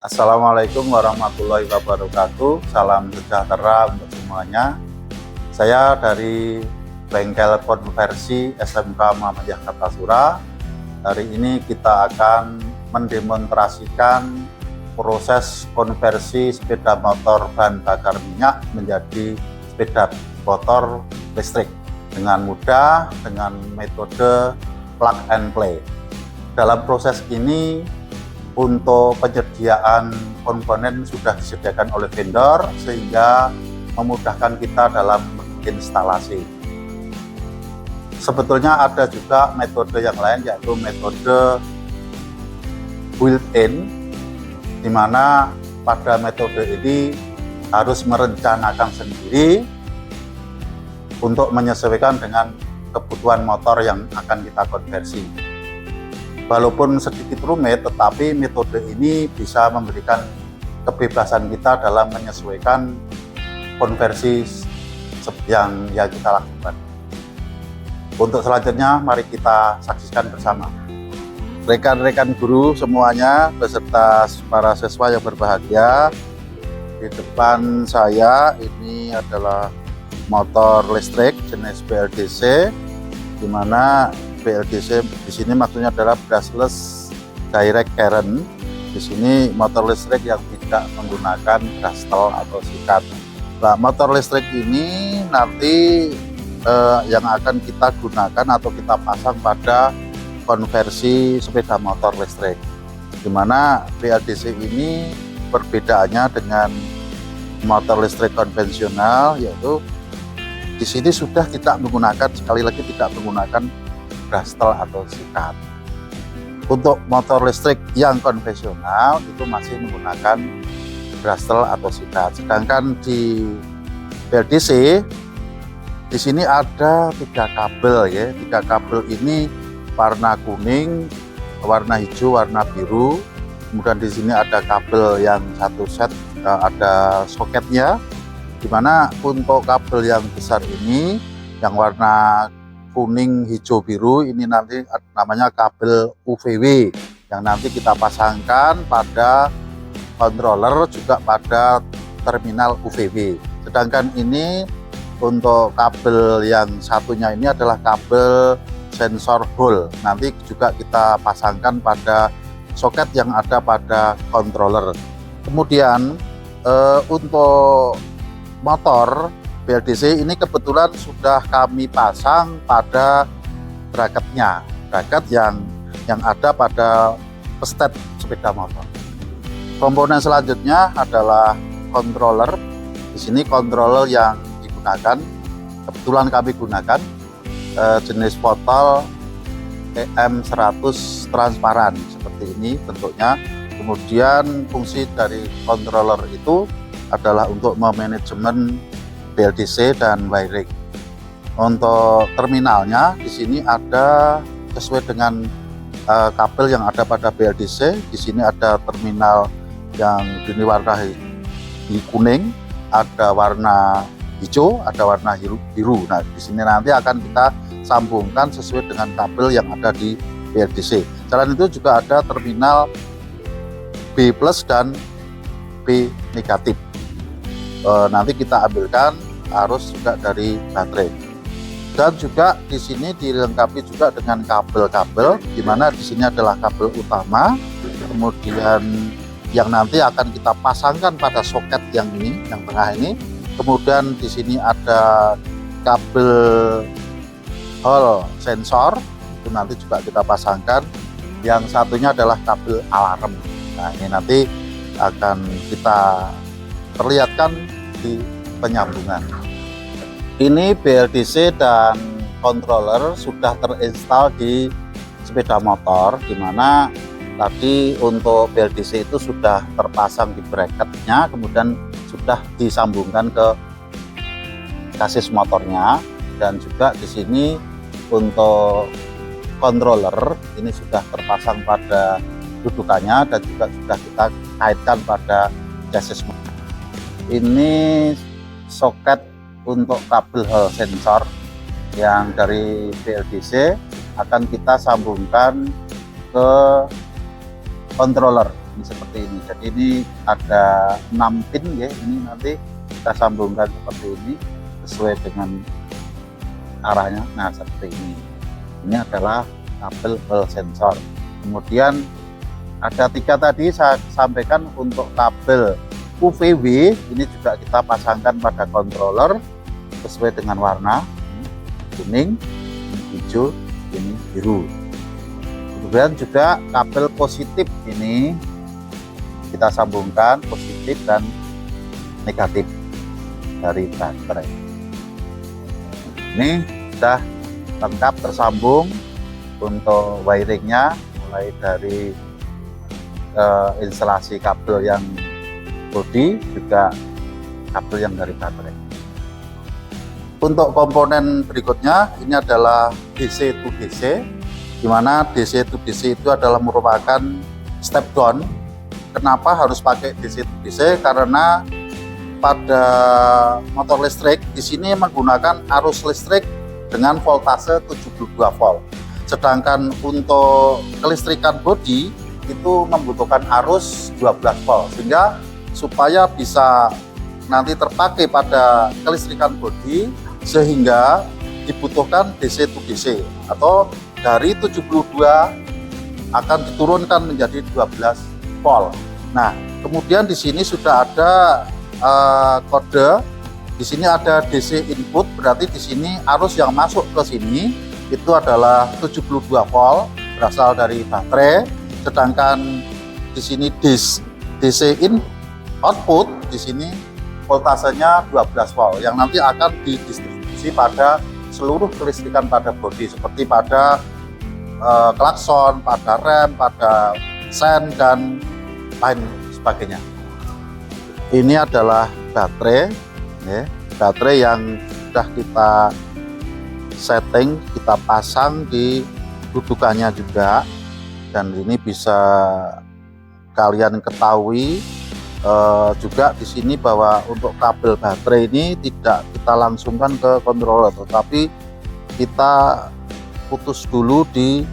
Assalamualaikum warahmatullahi wabarakatuh. Salam sejahtera untuk semuanya. Saya dari Bengkel Konversi SMK Muhammadiyah Kartasura. Hari ini kita akan mendemonstrasikan proses konversi sepeda motor bahan bakar minyak menjadi sepeda motor listrik dengan mudah dengan metode plug and play. Dalam proses ini untuk penyediaan komponen sudah disediakan oleh vendor sehingga memudahkan kita dalam instalasi. Sebetulnya ada juga metode yang lain, yaitu metode built-in, di mana pada metode ini harus merencanakan sendiri untuk menyesuaikan dengan kebutuhan motor yang akan kita konversi. Walaupun sedikit rumit, tetapi metode ini bisa memberikan kebebasan kita dalam menyesuaikan konversi yang kita lakukan. Untuk selanjutnya, mari kita saksikan bersama. Rekan-rekan guru semuanya, beserta para siswa yang berbahagia, di depan saya ini adalah motor listrik jenis BLDC, di mana BLDC di sini maksudnya adalah brushless direct current. Di sini motor listrik yang tidak menggunakan brushless atau sikat. Nah, motor listrik ini nanti yang akan kita gunakan atau kita pasang pada konversi sepeda motor listrik. Dimana BLDC ini perbedaannya dengan motor listrik konvensional, yaitu di sini sudah tidak menggunakan, sekali lagi tidak menggunakan brushless atau sikat. Untuk motor listrik yang konvensional itu masih menggunakan brushless atau sikat. Sedangkan di BLDC di sini ada 3 kabel ya. 3 kabel ini warna kuning, warna hijau, warna biru. Kemudian di sini ada kabel yang satu set, ada soketnya. Dimana untuk kabel yang besar ini yang warna kuning, hijau, biru ini nanti namanya kabel UVW yang nanti kita pasangkan pada controller juga pada terminal UVW. Sedangkan ini untuk kabel yang satunya ini adalah kabel sensor hole, nanti juga kita pasangkan pada soket yang ada pada controller. Kemudian untuk motor BLDC ini kebetulan sudah kami pasang pada bracketnya, bracket yang ada pada pestet sepeda motor. Komponen selanjutnya adalah controller. Di sini controller yang digunakan, kebetulan kami gunakan jenis botol EM100 transparan seperti ini bentuknya. Kemudian fungsi dari controller itu adalah untuk memanajemen BLDC dan wiring. Untuk terminalnya di sini ada sesuai dengan kabel yang ada pada BLDC. Di sini ada terminal yang ini warna kuning, ada warna hijau, ada warna biru. Nah, di sini nanti akan kita sambungkan sesuai dengan kabel yang ada di BLDC. Selain itu juga ada terminal B+ dan B negatif. Nanti kita ambilkan arus juga dari baterai, dan juga di sini dilengkapi juga dengan kabel-kabel, di mana di sini adalah kabel utama, kemudian yang nanti akan kita pasangkan pada soket yang ini, yang tengah ini. Kemudian di sini ada kabel hall sensor, itu nanti juga kita pasangkan. Yang satunya adalah kabel alarm. Nah, ini nanti akan kita perlihatkan di penyambungan. Ini BLDC dan controller sudah terinstall di sepeda motor, di mana tadi untuk BLDC itu sudah terpasang di bracketnya, kemudian sudah disambungkan ke chassis motornya, dan juga di sini untuk controller ini sudah terpasang pada dudukannya dan juga sudah kita kaitkan pada chassis motor. Ini soket untuk kabel hall sensor yang dari BLDC akan kita sambungkan ke controller. ini seperti ini. Jadi ini ada 6 pin ya, ini nanti kita sambungkan seperti ini sesuai dengan arahnya. Nah seperti ini. Ini adalah kabel hall sensor. Kemudian ada 3 tadi saya sampaikan untuk kabel UVW, ini juga kita pasangkan pada controller sesuai dengan warna. Kuning, ini hijau, ini biru. Kemudian juga kabel positif ini kita sambungkan, positif dan negatif dari baterai. Ini sudah lengkap tersambung untuk wiringnya, mulai dari instalasi kabel yang bodi juga kabel yang dari baterai. Untuk komponen berikutnya ini adalah DC to DC, di mana DC to DC itu adalah merupakan step down. Kenapa harus pakai DC to DC? Karena pada motor listrik di sini menggunakan arus listrik dengan voltase 72 volt. Sedangkan untuk kelistrikan bodi itu membutuhkan arus 12 volt, sehingga supaya bisa nanti terpakai pada kelistrikan bodi, sehingga dibutuhkan DC to DC atau dari 72 akan diturunkan menjadi 12 volt. Nah, kemudian di sini sudah ada kode. Di sini ada DC input, berarti di sini arus yang masuk ke sini itu adalah 72 volt berasal dari baterai. Sedangkan di sini DC in output di sini voltasenya 12 volt yang nanti akan didistribusi pada seluruh kelistrikan pada bodi, seperti pada klakson, pada rem, pada sen dan lain sebagainya. Ini adalah baterai ya, baterai yang sudah kita setting, kita pasang di dudukannya juga. Dan ini bisa kalian ketahui juga di sini bahwa untuk kabel baterai ini tidak kita langsungkan ke controller, tetapi kita putus dulu di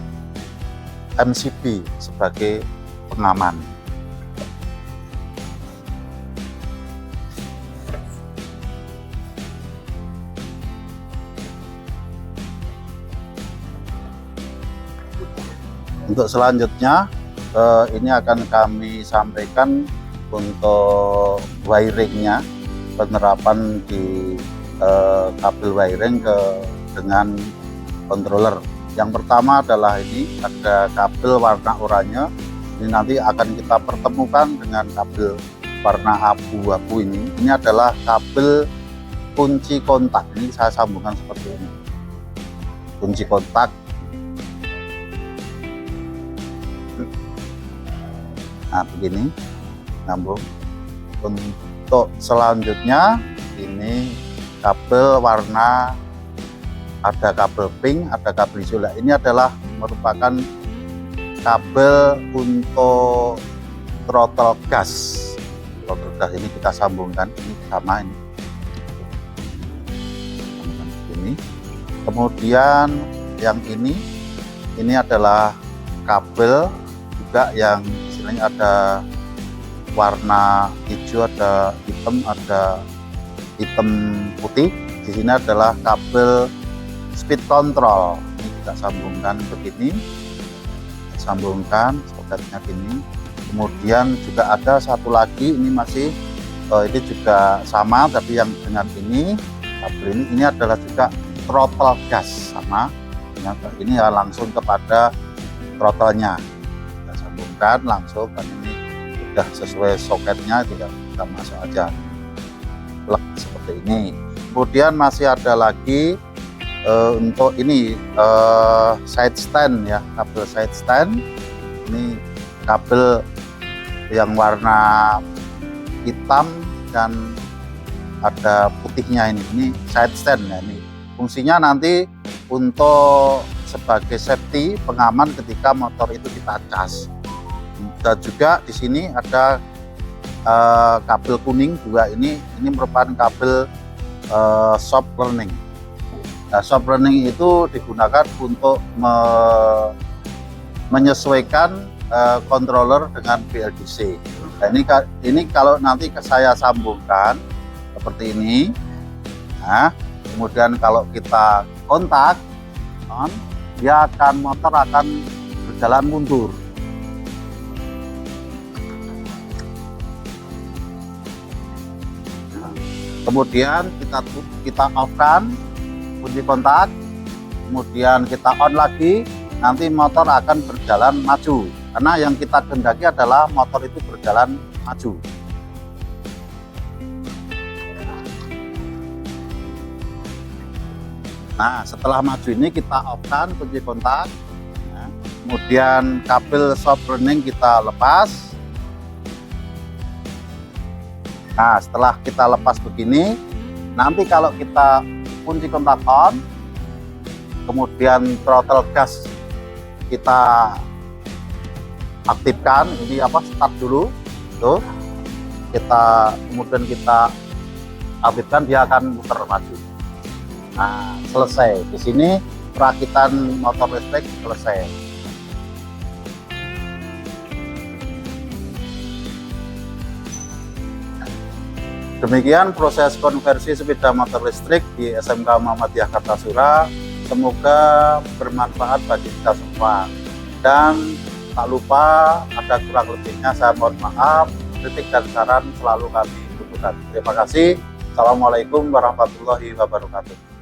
MCB sebagai pengaman. Untuk selanjutnya ini akan kami sampaikan untuk wiringnya, penerapan di kabel wiring dengan controller. Yang pertama adalah ini ada kabel warna oranye, ini nanti akan kita pertemukan dengan kabel warna abu-abu ini. Ini adalah kabel kunci kontak, ini saya sambungkan seperti ini, kunci kontak. Nah begini nyambung. Untuk selanjutnya ini kabel warna, ada kabel pink, ada kabel hijau. Ini adalah merupakan kabel untuk throttle gas. Throttle gas ini kita sambungkan, ini sama ini. Ini. Kemudian yang ini adalah kabel juga yang istilahnya ada warna hijau, ada hitam putih. Di sini adalah kabel speed control. Ini kita sambungkan begini, sambungkan soketnya gini. Kemudian juga ada satu lagi, ini masih ini juga sama, tapi yang dengan ini kabel ini adalah juga throttle gas, sama. Ini ya langsung kepada throttle-nya. Kita sambungkan langsung, dan ini sudah sesuai soketnya, tidak kita masuk aja plug seperti ini. Kemudian masih ada lagi untuk ini side stand ya, kabel side stand. Ini kabel yang warna hitam dan ada putihnya ini side stand ya. Ini fungsinya nanti untuk sebagai safety, pengaman ketika motor itu kita cas. Dan juga di sini ada kabel kuning juga, ini merupakan kabel soft learning. Nah, soft learning itu digunakan untuk menyesuaikan controller dengan BLDC. Nah, ini kalau nanti saya sambungkan seperti ini. Nah, kemudian kalau kita kontak on, motor akan berjalan mundur. Nah, kemudian kita off-kan kunci kontak, kemudian kita on lagi, nanti motor akan berjalan maju, karena yang kita kehendaki adalah motor itu berjalan maju. Nah, setelah maju ini kita off-kan kunci kontak, nah, kemudian kabel soft running kita lepas. Nah, setelah kita lepas begini, nanti kalau kita kunci kontak on, kemudian throttle gas kita aktifkan, ini start dulu, tuh kemudian kita aktifkan, dia akan muter maju. Nah, selesai. Di sini perakitan motor listrik selesai. Demikian proses konversi sepeda motor listrik di SMK Muhammadiyah Kartasura. Semoga bermanfaat bagi kita semua. Dan tak lupa, ada kurang lebihnya saya mohon maaf. Kritik dan saran selalu kami butuhkan. Terima kasih. Assalamualaikum warahmatullahi wabarakatuh.